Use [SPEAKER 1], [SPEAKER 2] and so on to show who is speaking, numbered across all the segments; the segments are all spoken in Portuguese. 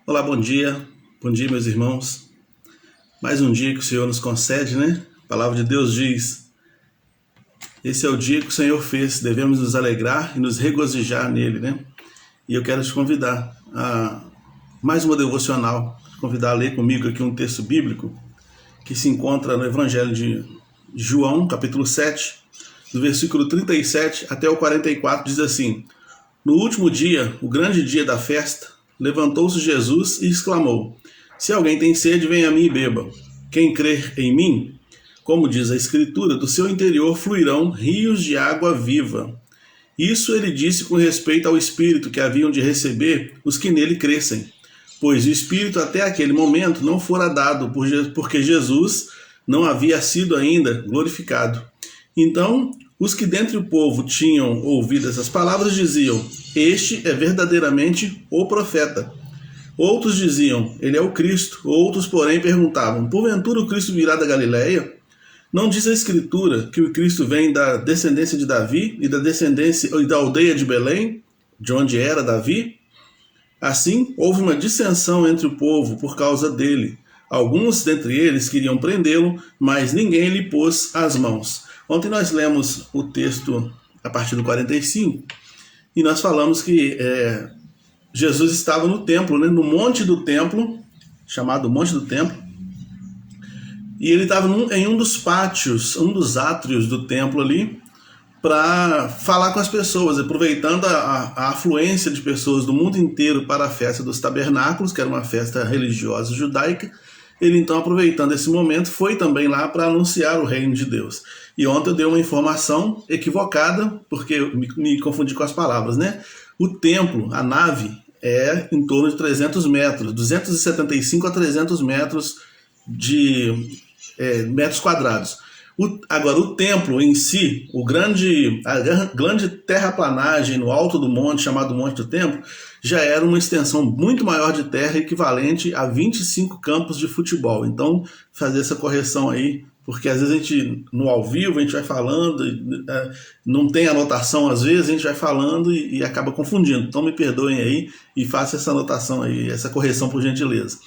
[SPEAKER 1] Olá, bom dia, meus irmãos. Mais um dia que o Senhor nos concede, né? A palavra de Deus diz: esse é o dia que o Senhor fez, devemos nos alegrar e nos regozijar nele, né? E eu quero te convidar a mais uma devocional, convidar a ler comigo aqui um texto bíblico que se encontra no Evangelho de João, capítulo 7, do versículo 37 até o 44, diz assim: No último dia, o grande dia da festa, levantou-se Jesus e exclamou: Se alguém tem sede, venha a mim e beba. Quem crer em mim, como diz a Escritura, do seu interior fluirão rios de água viva. Isso ele disse com respeito ao Espírito que haviam de receber os que nele crescem, pois o Espírito até aquele momento não fora dado, porque Jesus não havia sido ainda glorificado. Então, os que dentre o povo tinham ouvido essas palavras diziam: Este é verdadeiramente o profeta. Outros diziam: Ele é o Cristo. Outros, porém, perguntavam: Porventura o Cristo virá da Galileia? Não diz a Escritura que o Cristo vem da descendência de Davi e da aldeia de Belém, de onde era Davi? Assim, houve uma dissensão entre o povo por causa dele. Alguns dentre eles queriam prendê-lo, mas ninguém lhe pôs as mãos. Ontem nós lemos o texto a partir do 45 e nós falamos que Jesus estava no templo, né, no monte do templo, chamado Monte do Templo, e ele estava em um dos pátios, um dos átrios do templo ali, para falar com as pessoas, aproveitando a afluência de pessoas do mundo inteiro para a festa dos tabernáculos, que era uma festa religiosa judaica. Ele então, aproveitando esse momento, foi também lá para anunciar o reino de Deus. E ontem eu dei uma informação equivocada, porque eu me confundi com as palavras, né? O templo, a nave, é em torno de 300 metros, 275 a 300 metros de metros quadrados. Agora, o templo em si, a grande terraplanagem no alto do monte, chamado Monte do Templo, já era uma extensão muito maior de terra, equivalente a 25 campos de futebol. Então, fazer essa correção aí, porque às vezes a gente, no ao vivo, a gente vai falando, não tem anotação às vezes, a gente vai falando e acaba confundindo. Então, me perdoem aí e faça essa anotação aí, essa correção por gentileza.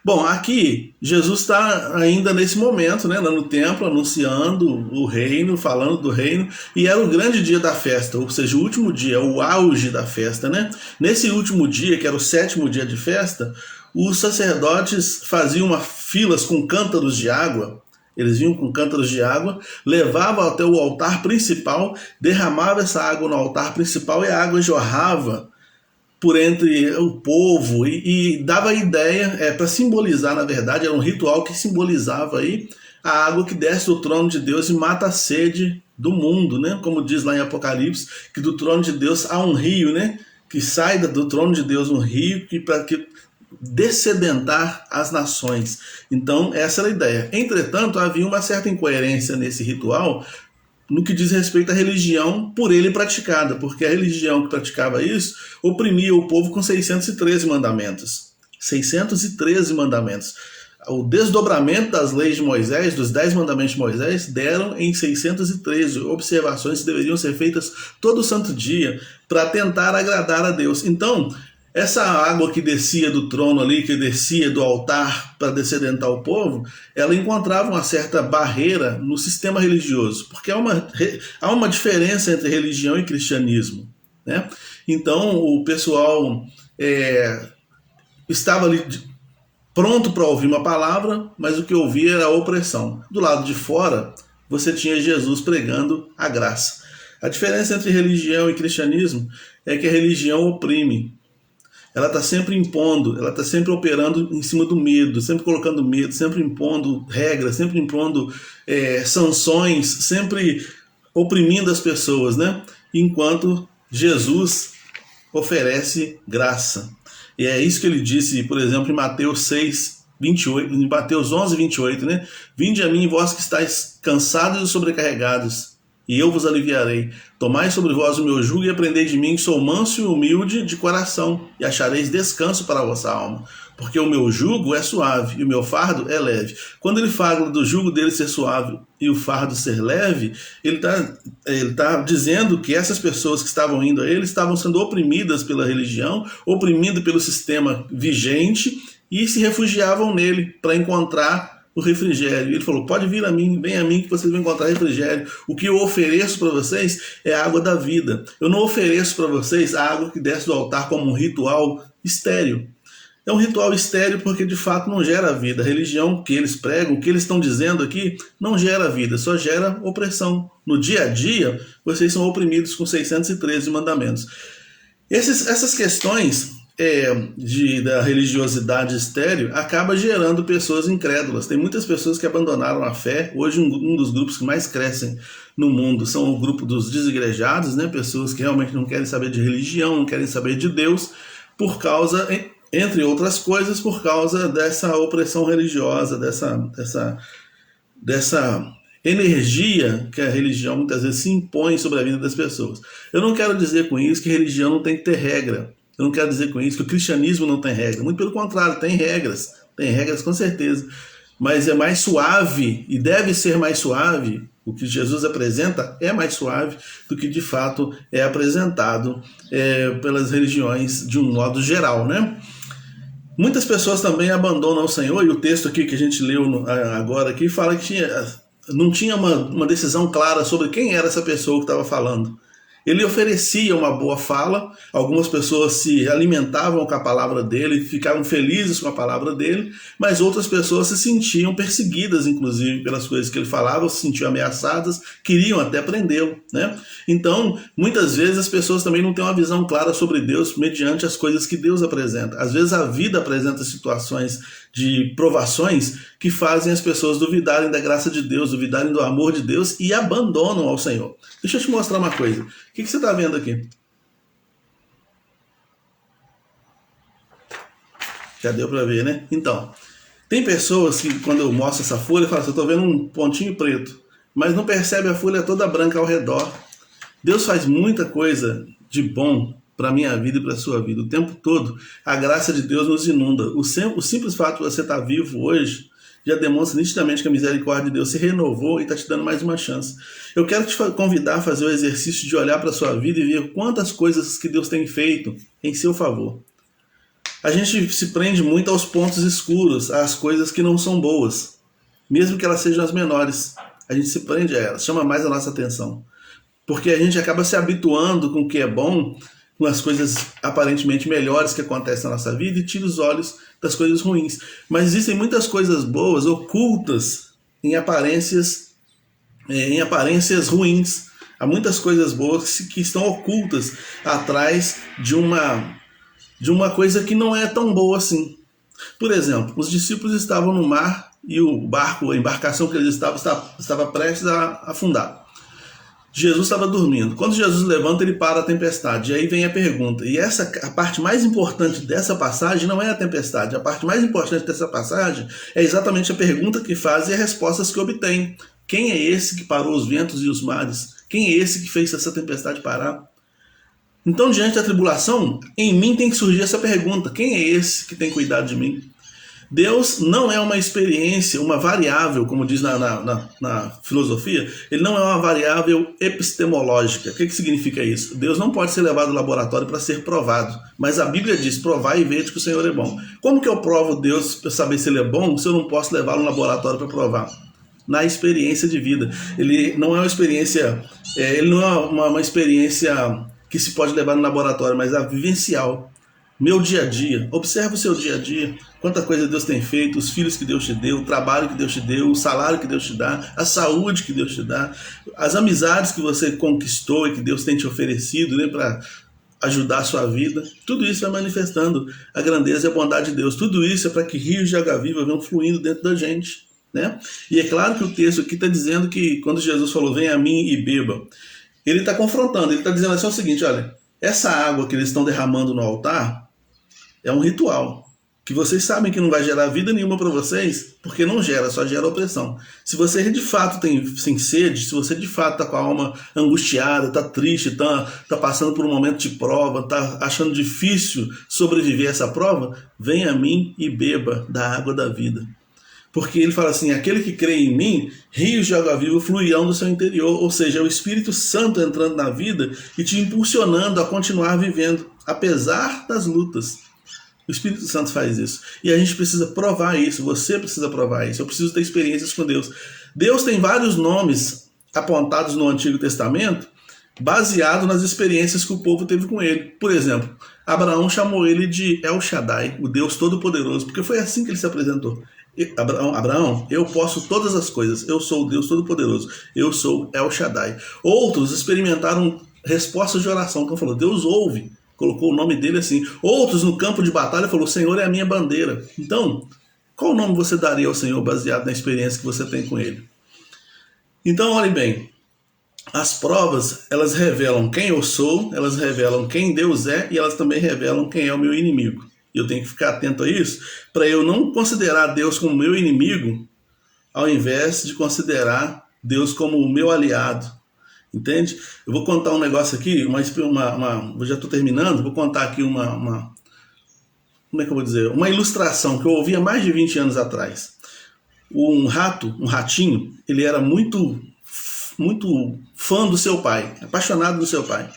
[SPEAKER 1] Bom, aqui Jesus está ainda nesse momento, né, no templo, anunciando o reino, falando do reino, e era o grande dia da festa, ou seja, o último dia, o auge da festa, né? Nesse último dia, que era o 7º dia de festa, os sacerdotes faziam filas com cântaros de água. Eles vinham com cântaros de água, levavam até o altar principal, derramavam essa água no altar principal e a água jorrava por entre o povo e dava a ideia, para simbolizar, na verdade, era um ritual que simbolizava aí a água que desce do trono de Deus e mata a sede do mundo, né? Como diz lá em Apocalipse, que do trono de Deus há um rio, né? Que sai do trono de Deus um rio para dessedentar as nações. Então, essa era a ideia. Entretanto, havia uma certa incoerência nesse ritual, no que diz respeito à religião por ele praticada, porque a religião que praticava isso oprimia o povo com 613 mandamentos. 613 mandamentos. O desdobramento das leis de Moisés, dos 10 mandamentos de Moisés, deram em 613 observações que deveriam ser feitas todo santo dia para tentar agradar a Deus. Então, essa água que descia do trono ali, que descia do altar para descedentar o povo, ela encontrava uma certa barreira no sistema religioso, porque há uma diferença entre religião e cristianismo, né? Então o pessoal estava ali pronto para ouvir uma palavra, mas o que ouvia era a opressão. Do lado de fora, você tinha Jesus pregando a graça. A diferença entre religião e cristianismo é que a religião oprime. Ela está sempre impondo, ela está sempre operando em cima do medo, sempre colocando medo, sempre impondo regras, sempre impondo sanções, sempre oprimindo as pessoas, né? Enquanto Jesus oferece graça. E é isso que ele disse, por exemplo, em Mateus 6, 28, em Mateus 11, 28, né? Vinde a mim, vós que estáis cansados e sobrecarregados, e eu vos aliviarei. Tomai sobre vós o meu jugo e aprendei de mim, que sou manso e humilde de coração, e achareis descanso para a vossa alma. porque o meu jugo é suave e o meu fardo é leve. Quando ele fala do jugo dele ser suave e o fardo ser leve, ele tá dizendo que essas pessoas que estavam indo a ele estavam sendo oprimidas pela religião, oprimidas pelo sistema vigente, e se refugiavam nele para encontrar o refrigério. Ele falou: pode vir a mim, vem a mim que vocês vão encontrar refrigério. O que eu ofereço para vocês é a água da vida. Eu não ofereço para vocês a água que desce do altar como um ritual estéril. É um ritual estéril porque de fato não gera vida. A religião que eles pregam, o que eles estão dizendo aqui, não gera vida, só gera opressão. No dia a dia, vocês são oprimidos com 613 mandamentos. Essas questões da religiosidade estéril acaba gerando pessoas incrédulas. Tem muitas pessoas que abandonaram a fé. Hoje um dos grupos que mais crescem no mundo são o grupo dos desigrejados, né? Pessoas que realmente não querem saber de religião, não querem saber de Deus, por causa, entre outras coisas, por causa dessa opressão religiosa, dessa energia que a religião muitas vezes se impõe sobre a vida das pessoas. Eu não quero dizer com isso que religião não tem que ter regra. Eu não quero dizer com isso que o cristianismo não tem regra. Muito pelo contrário, tem regras com certeza. Mas é mais suave, e deve ser mais suave. O que Jesus apresenta é mais suave do que de fato é apresentado pelas religiões de um modo geral, né? Muitas pessoas também abandonam o Senhor, e o texto aqui que a gente leu agora aqui fala que não tinha uma decisão clara sobre quem era essa pessoa que estava falando. Ele oferecia uma boa fala, algumas pessoas se alimentavam com a palavra dele, ficavam felizes com a palavra dele, mas outras pessoas se sentiam perseguidas, inclusive, pelas coisas que ele falava, se sentiam ameaçadas, queriam até prendê-lo, né? Então, muitas vezes as pessoas também não têm uma visão clara sobre Deus mediante as coisas que Deus apresenta. Às vezes a vida apresenta situações de provações que fazem as pessoas duvidarem da graça de Deus, duvidarem do amor de Deus e abandonam ao Senhor. Deixa eu te mostrar uma coisa. O que você está vendo aqui? Já deu para ver, né? Então, tem pessoas que quando eu mostro essa folha, falam assim: eu estou vendo um pontinho preto, mas não percebe a folha toda branca ao redor. Deus faz muita coisa de bom para a minha vida e para a sua vida. O tempo todo, a graça de Deus nos inunda. O simples fato de você estar vivo hoje já demonstra nitidamente que a misericórdia de Deus se renovou e está te dando mais uma chance. Eu quero te convidar a fazer o exercício de olhar para a sua vida e ver quantas coisas que Deus tem feito em seu favor. A gente se prende muito aos pontos escuros, às coisas que não são boas, mesmo que elas sejam as menores. A gente se prende a elas, chama mais a nossa atenção. Porque a gente acaba se habituando com o que é bom, com as coisas aparentemente melhores que acontecem na nossa vida, e tira os olhos das coisas ruins. Mas existem muitas coisas boas ocultas em aparências ruins. Há muitas coisas boas que estão ocultas atrás de uma coisa que não é tão boa assim. Por exemplo, os discípulos estavam no mar e a embarcação que eles estavam estava prestes a afundar. Jesus estava dormindo. Quando Jesus levanta, ele para a tempestade. E aí vem a pergunta. E a parte mais importante dessa passagem não é a tempestade. A parte mais importante dessa passagem é exatamente a pergunta que faz e as respostas que obtém. Quem é esse que parou os ventos e os mares? Quem é esse que fez essa tempestade parar? Então, diante da tribulação, em mim tem que surgir essa pergunta: quem é esse que tem cuidado de mim? Deus não é uma experiência, uma variável, como diz na filosofia, ele não é uma variável epistemológica. O que significa isso? Deus não pode ser levado ao laboratório para ser provado, mas a Bíblia diz: provai e vede que o Senhor é bom. Como que eu provo Deus para saber se ele é bom se eu não posso levá-lo ao laboratório para provar? Na experiência de vida. Ele não é uma experiência, uma experiência que se pode levar no laboratório, mas a vivencial. Meu dia a dia, observa o seu dia a dia, quanta coisa Deus tem feito, os filhos que Deus te deu, o trabalho que Deus te deu, o salário que Deus te dá, a saúde que Deus te dá, as amizades que você conquistou e que Deus tem te oferecido, né, para ajudar a sua vida. Tudo isso vai manifestando a grandeza e a bondade de Deus. Tudo isso é para que rios de água viva venham fluindo dentro da gente, né? E é claro que o texto aqui está dizendo que quando Jesus falou: venha a mim e beba, ele está confrontando, ele está dizendo assim o seguinte: olha, essa água que eles estão derramando no altar é um ritual. que vocês sabem que não vai gerar vida nenhuma para vocês, porque não gera, só gera opressão. Se você de fato tem sede, se você de fato está com a alma angustiada, está triste, está passando por um momento de prova, está achando difícil sobreviver a essa prova, venha a mim e beba da água da vida. Porque ele fala assim, aquele que crê em mim, rios de água viva fluirão do seu interior, ou seja, é o Espírito Santo entrando na vida e te impulsionando a continuar vivendo, apesar das lutas. O Espírito Santo faz isso. E a gente precisa provar isso, você precisa provar isso, eu preciso ter experiências com Deus. Deus tem vários nomes apontados no Antigo Testamento, baseado nas experiências que o povo teve com ele. Por exemplo, Abraão chamou ele de El Shaddai, o Deus Todo-Poderoso, porque foi assim que ele se apresentou. Abraão, eu posso todas as coisas, eu sou o Deus Todo-Poderoso, eu sou El Shaddai. Outros experimentaram respostas de oração, então falou, Deus ouve, colocou o nome dele assim. Outros no campo de batalha falou, Senhor é a minha bandeira. Então, qual nome você daria ao Senhor baseado na experiência que você tem com ele? Então, olhem bem, as provas, elas revelam quem eu sou, elas revelam quem Deus é e elas também revelam quem é o meu inimigo. E eu tenho que ficar atento a isso para eu não considerar Deus como meu inimigo ao invés de considerar Deus como o meu aliado. Entende? Eu vou contar um negócio aqui, eu já estou terminando, vou contar aqui como é que eu vou dizer? Uma ilustração que eu ouvi há mais de 20 anos atrás. Um ratinho, ele era muito fã do seu pai, apaixonado do seu pai.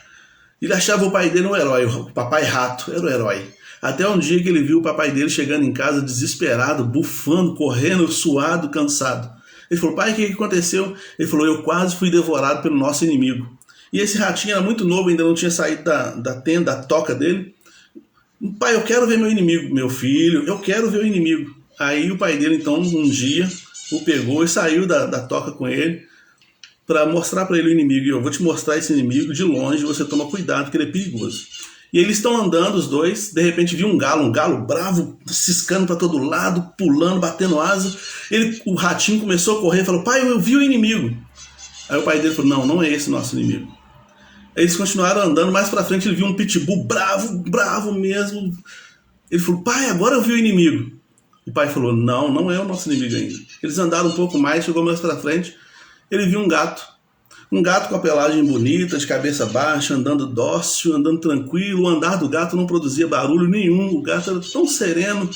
[SPEAKER 1] Ele achava o pai dele um herói, o papai rato era o herói. Até um dia que ele viu o papai dele chegando em casa desesperado, bufando, correndo, suado, cansado. Ele falou, pai, o que aconteceu? Ele falou, eu quase fui devorado pelo nosso inimigo. E esse ratinho era muito novo, ainda não tinha saído da tenda, da toca dele. Pai, eu quero ver meu inimigo. Meu filho, eu quero ver o inimigo. Aí o pai dele, então, um dia, o pegou e saiu da toca com ele para mostrar para ele o inimigo. E eu vou te mostrar esse inimigo de longe, você toma cuidado, porque ele é perigoso. E eles estão andando, os dois, de repente viu um galo bravo, ciscando para todo lado, pulando, batendo asa. O ratinho começou a correr e falou, pai, eu vi o inimigo. Aí o pai dele falou, não é esse nosso inimigo. Aí eles continuaram andando, mais para frente ele viu um pitbull bravo mesmo. Ele falou, pai, agora eu vi o inimigo. O pai falou, não é o nosso inimigo ainda. Eles andaram um pouco mais, chegou mais para frente, ele viu um gato. Um gato com a pelagem bonita, de cabeça baixa, andando dócil, andando tranquilo. O andar do gato não produzia barulho nenhum. O gato era tão sereno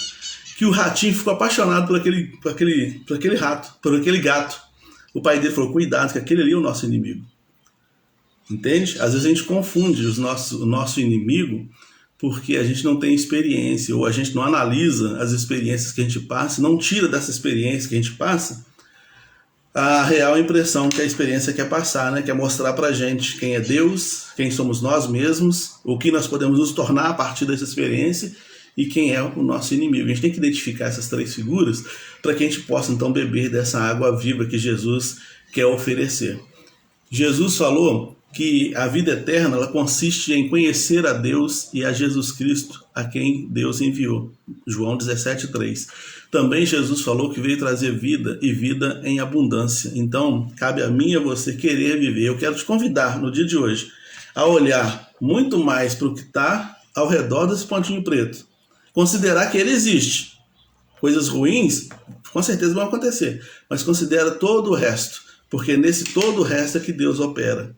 [SPEAKER 1] que o ratinho ficou apaixonado por aquele gato. O pai dele falou, cuidado, que aquele ali é o nosso inimigo. Entende? Às vezes a gente confunde o nosso inimigo porque a gente não tem experiência, ou a gente não analisa as experiências que a gente passa, não tira dessa experiência que a gente passa a real impressão que a experiência quer passar, né? Quer mostrar pra gente quem é Deus, quem somos nós mesmos, o que nós podemos nos tornar a partir dessa experiência e quem é o nosso inimigo. A gente tem que identificar essas três figuras para que a gente possa então beber dessa água viva que Jesus quer oferecer. Jesus falou que a vida eterna ela consiste em conhecer a Deus e a Jesus Cristo, a quem Deus enviou. João 17,3. Também Jesus falou que veio trazer vida e vida em abundância. Então, cabe a mim e a você querer viver. Eu quero te convidar no dia de hoje a olhar muito mais para o que está ao redor desse pontinho preto. Considerar que ele existe. Coisas ruins, com certeza vão acontecer, mas considera todo o resto, porque nesse todo o resto é que Deus opera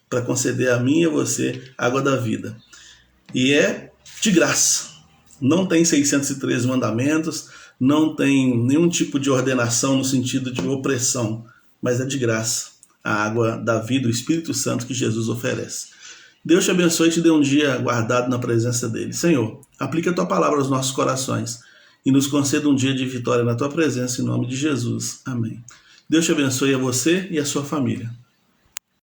[SPEAKER 1] para conceder a mim e a você a água da vida. E é de graça. Não tem 613 mandamentos, não tem nenhum tipo de ordenação no sentido de opressão, mas é de graça a água da vida, o Espírito Santo que Jesus oferece. Deus te abençoe e te dê um dia guardado na presença dele. Senhor, aplica a tua palavra aos nossos corações e nos conceda um dia de vitória na tua presença em nome de Jesus. Amém. Deus te abençoe a você e a sua família.